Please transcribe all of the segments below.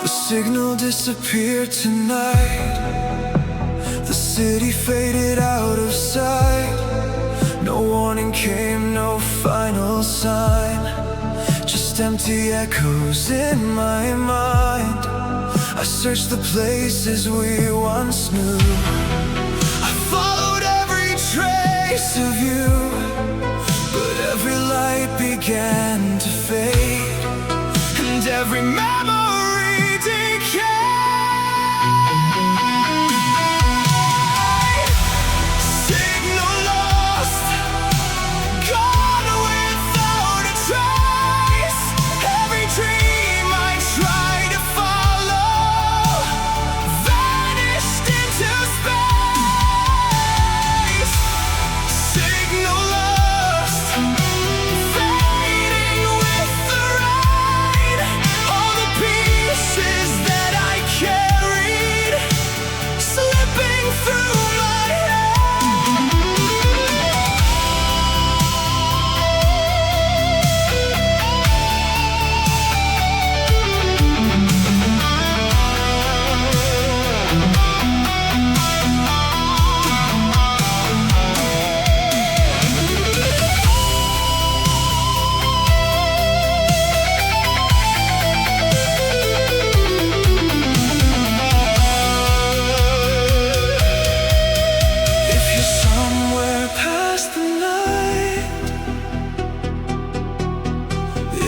The signal disappeared tonight. The city faded out of sight. No warning came, no final sign. Just empty echoes in my mind. I searched the places we once knew. I followed every trace of you, but every light began to fade, and every memory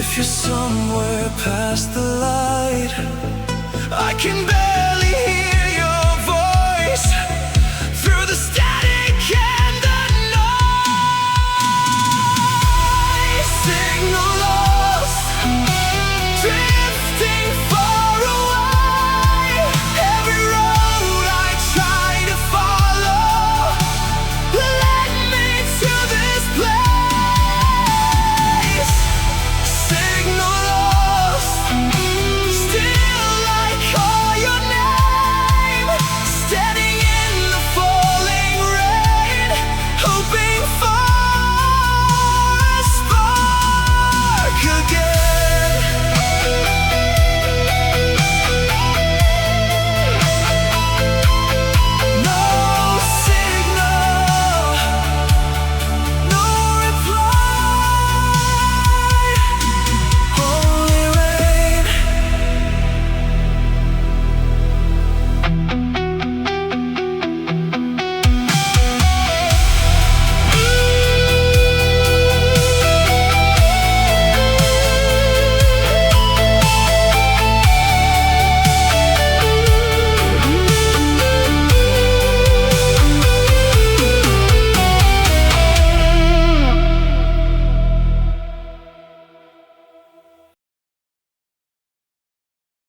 if you're somewhere past the light, I can bear